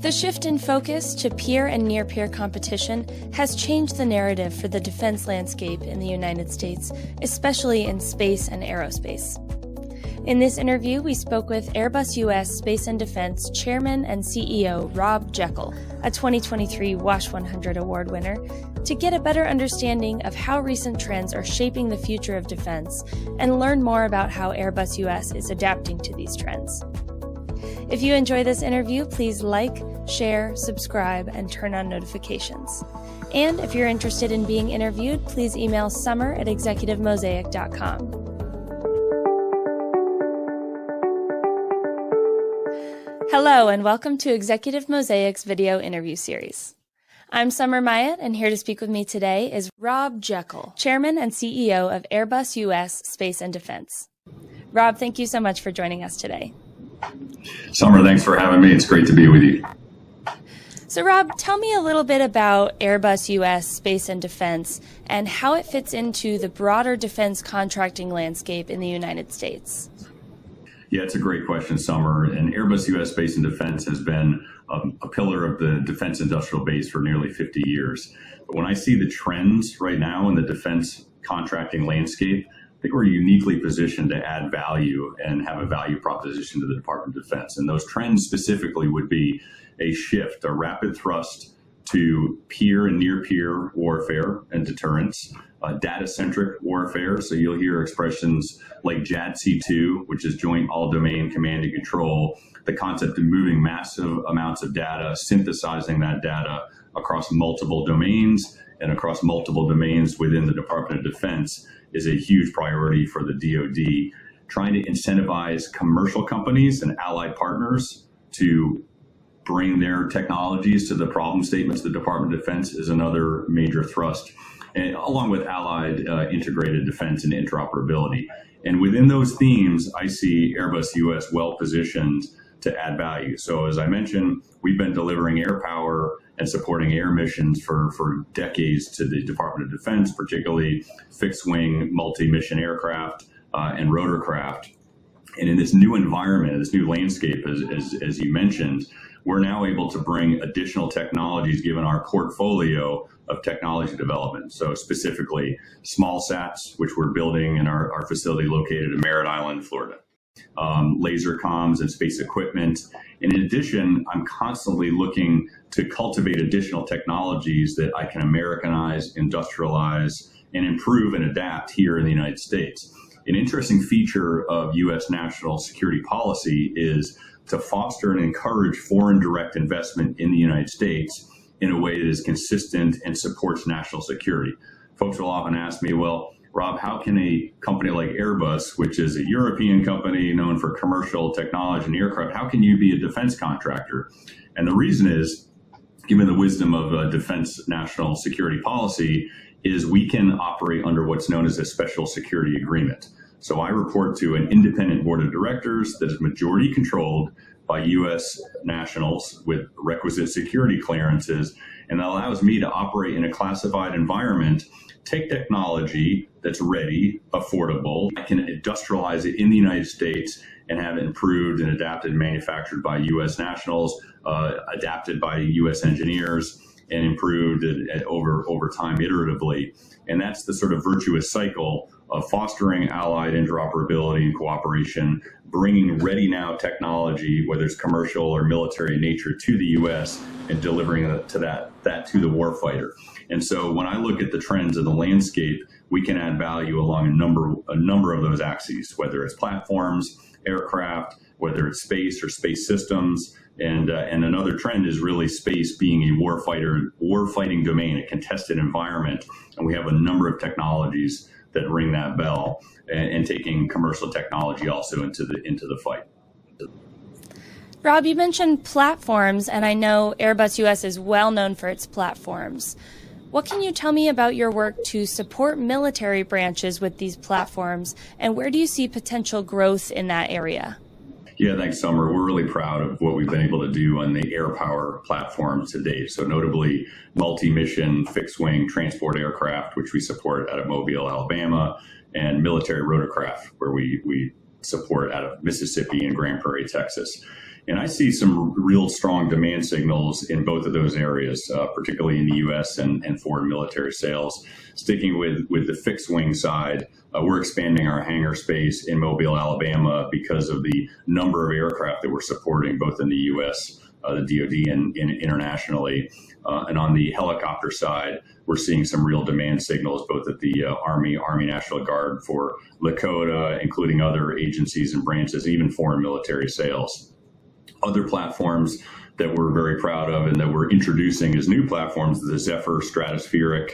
The shift in focus to peer and near-peer competition has changed the narrative for the defense landscape in the United States, especially in space and aerospace. In this interview, we spoke with Airbus US Space and Defense Chairman and CEO Rob Geckle, a 2023 Wash100 Award winner, to get a better understanding of how recent trends are shaping the future of defense and learn more about how Airbus US is adapting to these trends. If you enjoy this interview, please like, share, subscribe, and turn on notifications. And if you're interested in being interviewed, please email summer@executivemosaic.com. Hello, and welcome to Executive Mosaic's video interview series. I'm Summer Myatt, and here to speak with me today is Rob Geckle, Chairman and CEO of Airbus US Space and Defense. Rob, thank you so much for joining us today. Summer, thanks for having me. It's great to be with you. So Rob, tell me a little bit about Airbus US Space and Defense and how it fits into the broader defense contracting landscape in the United States. Yeah, it's a great question, Summer. And Airbus US Space and Defense has been a pillar of the defense industrial base for nearly 50 years. But when I see the trends right now in the defense contracting landscape, I think we're uniquely positioned to add value and have a value proposition to the Department of Defense. And those trends specifically would be a shift, a rapid thrust to peer and near-peer warfare and deterrence, data-centric warfare. So you'll hear expressions like JADC2, which is Joint All-Domain Command and Control, the concept of moving massive amounts of data, synthesizing that data across multiple domains and across multiple domains within the Department of Defense is a huge priority for the DoD. Trying to incentivize commercial companies and allied partners to bring their technologies to the problem statements of the Department of Defense is another major thrust, and along with allied integrated defense and interoperability. And within those themes, I see Airbus US well positioned to add value. So as I mentioned, we've been delivering air power and supporting air missions for decades to the Department of Defense, particularly fixed-wing multi-mission aircraft and rotorcraft. And in this new environment, this new landscape, as you mentioned, we're now able to bring additional technologies given our portfolio of technology development. So specifically small sats, which we're building in our facility located in Merritt Island, Florida. Laser comms and space equipment. And in addition, I'm constantly looking to cultivate additional technologies that I can Americanize, industrialize, and improve and adapt here in the United States. An interesting feature of U.S. national security policy is to foster and encourage foreign direct investment in the United States in a way that is consistent and supports national security. Folks will often ask me, well, Rob, how can a company like Airbus, which is a European company known for commercial technology and aircraft, how can you be a defense contractor? And the reason is, given the wisdom of defense national security policy, is we can operate under what's known as a special security agreement. So I report to an independent board of directors that is majority controlled by U.S. nationals with requisite security clearances, and that allows me to operate in a classified environment, take technology that's ready, affordable. I can industrialize it in the United States and have it improved and adapted and manufactured by U.S. nationals, adapted by U.S. engineers, and improved over time iteratively. And that's the sort of virtuous cycle of fostering allied interoperability and cooperation, bringing ready now technology, whether it's commercial or military in nature, to the U.S. and delivering that to the warfighter. And so when I look at the trends of the landscape, we can add value along a number of those axes, whether it's platforms, aircraft, whether it's space or space systems. And another trend is really space being a warfighting domain, a contested environment. And we have a number of technologies that ring that bell, and taking commercial technology also into the fight. Rob, you mentioned platforms, and I know Airbus US is well known for its platforms. What can you tell me about your work to support military branches with these platforms, and where do you see potential growth in that area? Yeah, thanks, Summer. We're really proud of what we've been able to do on the air power platform to date. So notably, multi-mission fixed-wing transport aircraft, which we support out of Mobile, Alabama, and military rotorcraft, where we support out of Mississippi and Grand Prairie, Texas. And I see some real strong demand signals in both of those areas, particularly in the U.S. and foreign military sales. Sticking with the fixed wing side, we're expanding our hangar space in Mobile, Alabama, because of the number of aircraft that we're supporting, both in the U.S., the DoD, and internationally. And on the helicopter side, we're seeing some real demand signals, both at the Army National Guard for Lakota, including other agencies and branches, even foreign military sales. Other platforms that we're very proud of and that we're introducing as new platforms, the Zephyr stratospheric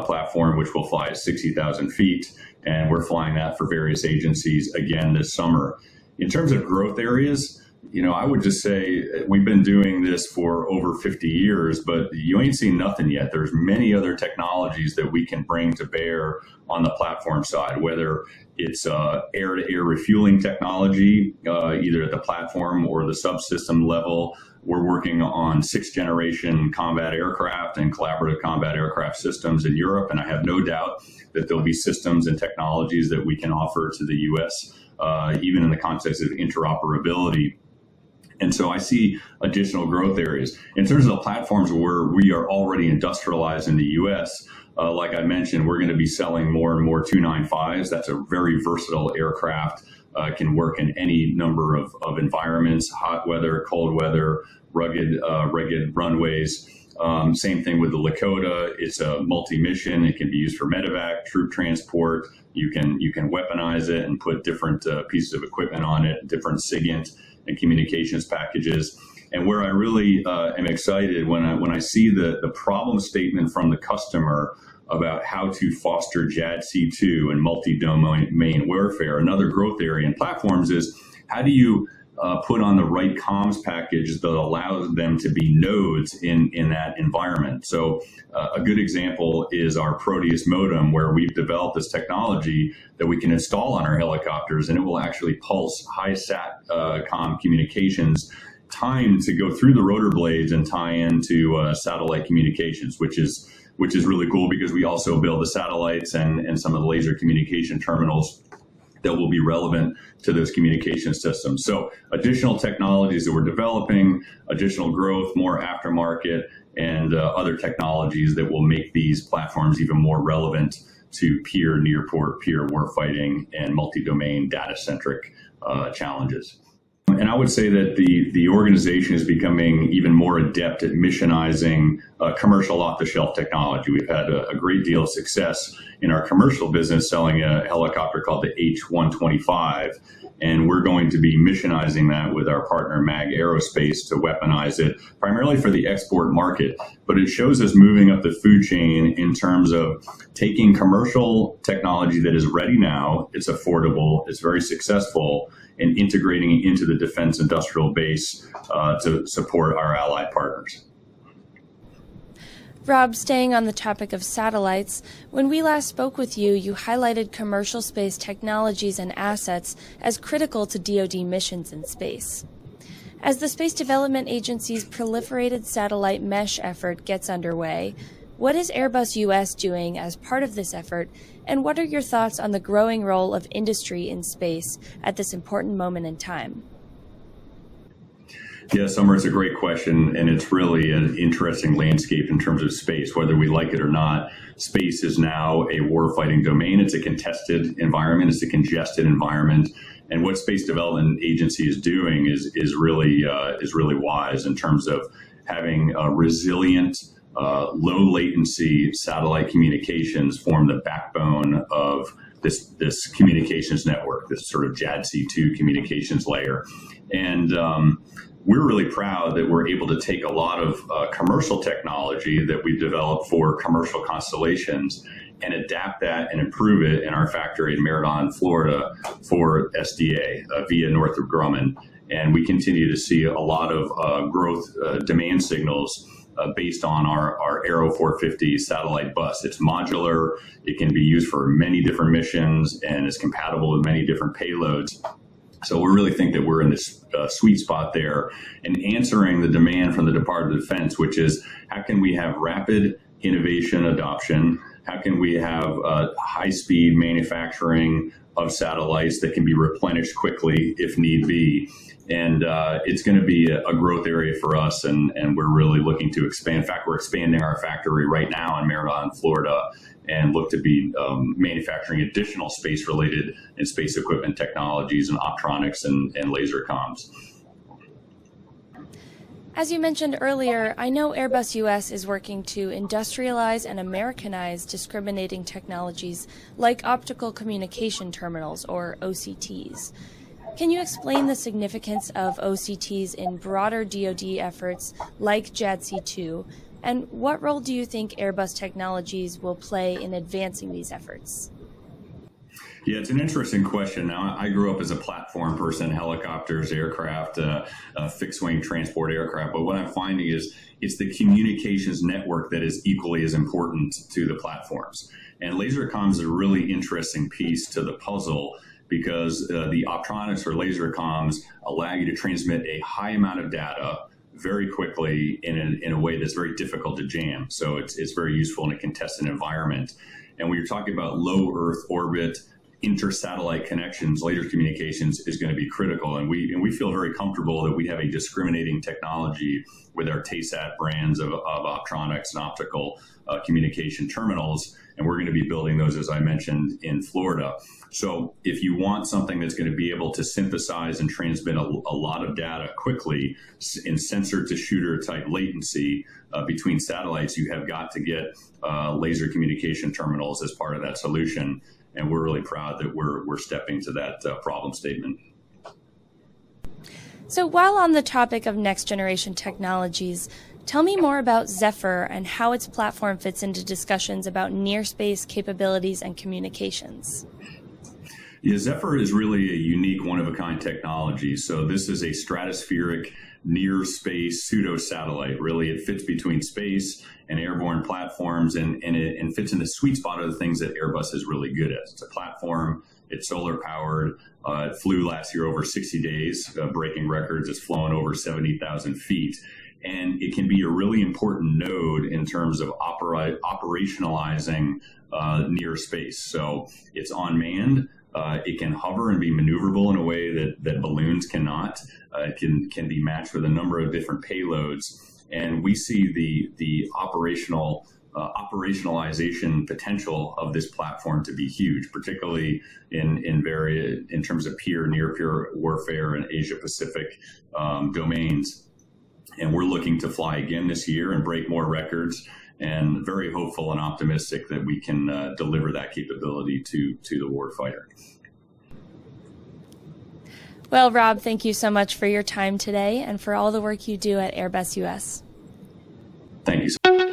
platform, which will fly at 60,000 feet. And we're flying that for various agencies again this summer. In terms of growth areas, I would just say we've been doing this for over 50 years, but you ain't seen nothing yet. There's many other technologies that we can bring to bear on the platform side, whether it's air-to-air refueling technology, either at the platform or the subsystem level. We're working on 6th generation combat aircraft and collaborative combat aircraft systems in Europe, and I have no doubt that there'll be systems and technologies that we can offer to the U.S., even in the context of interoperability. And so I see additional growth areas. In terms of the platforms where we are already industrialized in the U.S., like I mentioned, we're going to be selling more and more 295s. That's a very versatile aircraft. Can work in any number of environments, hot weather, cold weather, rugged runways. Same thing with the Lakota. It's a multi-mission. It can be used for medevac, troop transport. You can weaponize it and put different pieces of equipment on it, different SIGINT and communications packages. And where I really am excited when I see the problem statement from the customer about how to foster JADC2 and multi-domain warfare, another growth area in platforms is how do you put on the right comms package that allows them to be nodes in that environment. So a good example is our Proteus modem, where we've developed this technology that we can install on our helicopters, and it will actually pulse high sat comm communications timed to go through the rotor blades and tie into satellite communications, which is really cool because we also build the satellites and some of the laser communication terminals that will be relevant to those communication systems. So additional technologies that we're developing, additional growth, more aftermarket, and other technologies that will make these platforms even more relevant to peer, near-port, peer warfighting, and multi-domain data-centric challenges. And I would say that the organization is becoming even more adept at missionizing commercial off-the-shelf technology. We've had a great deal of success in our commercial business selling a helicopter called the H-125, and we're going to be missionizing that with our partner MAG Aerospace to weaponize it, primarily for the export market. But it shows us moving up the food chain in terms of taking commercial technology that is ready now, it's affordable, it's very successful, and integrating it into the defense industrial base to support our allied partners. Rob, staying on the topic of satellites, when we last spoke with you, you highlighted commercial space technologies and assets as critical to DoD missions in space. As the Space Development Agency's proliferated satellite mesh effort gets underway, what is Airbus US doing as part of this effort, and what are your thoughts on the growing role of industry in space at this important moment in time? Yeah, Summer, it's a great question, and it's really an interesting landscape in terms of space. Whether we like it or not, space is now a warfighting domain. It's a contested environment. It's a congested environment. And what Space Development Agency is doing is really wise in terms of having a resilient, low latency satellite communications form the backbone of this communications network, this sort of JADC2 communications layer. And we're really proud that we're able to take a lot of commercial technology that we've developed for commercial constellations and adapt that and improve it in our factory in Meriden, Florida for SDA via Northrop Grumman. And we continue to see a lot of growth demand signals based on our Aero 450 satellite bus. It's modular, it can be used for many different missions, and is compatible with many different payloads. So we really think that we're in this sweet spot there and answering the demand from the Department of Defense, which is how can we have rapid innovation adoption? How can we have high-speed manufacturing of satellites that can be replenished quickly if need be. And it's going to be a growth area for us, and we're really looking to expand. In fact, we're expanding our factory right now in Marathon, Florida, and look to be manufacturing additional space-related and space equipment technologies and optronics and laser comms. As you mentioned earlier, I know Airbus US is working to industrialize and Americanize discriminating technologies like optical communication terminals, or OCTs. Can you explain the significance of OCTs in broader DoD efforts like JADC2, and what role do you think Airbus technologies will play in advancing these efforts? Yeah, it's an interesting question. Now, I grew up as a platform person, helicopters, aircraft, fixed-wing transport aircraft. But what I'm finding is it's the communications network that is equally as important to the platforms. And laser comms is a really interesting piece to the puzzle, because the optronics or laser comms allow you to transmit a high amount of data very quickly in a way that's very difficult to jam. So it's very useful in a contested environment. And when you're talking about low Earth orbit, inter-satellite connections, laser communications is going to be critical. And we feel very comfortable that we have a discriminating technology with our TASAT brands of optronics and optical communication terminals. And we're going to be building those, as I mentioned, in Florida. So if you want something that's going to be able to synthesize and transmit a lot of data quickly in sensor to shooter type latency between satellites, you have got to get laser communication terminals as part of that solution. And we're really proud that we're stepping to that problem statement. So while on the topic of next generation technologies, tell me more about Zephyr and how its platform fits into discussions about near space capabilities and communications. Yeah, Zephyr is really a unique one-of-a-kind technology. So this is a stratospheric near-space pseudo-satellite. Really, it fits between space and airborne platforms, and fits in the sweet spot of the things that Airbus is really good at. It's a platform, it's solar-powered, it flew last year over 60 days, breaking records. It's flown over 70,000 feet. And it can be a really important node in terms of operationalizing near space. So it's unmanned. It can hover and be maneuverable in a way that balloons cannot. It can be matched with a number of different payloads. And we see the operationalization potential of this platform to be huge, particularly in terms of near-peer warfare and Asia-Pacific domains. And we're looking to fly again this year and break more records, and very hopeful and optimistic that we can deliver that capability to the warfighter. Well, Rob, thank you so much for your time today and for all the work you do at Airbus US. Thank you.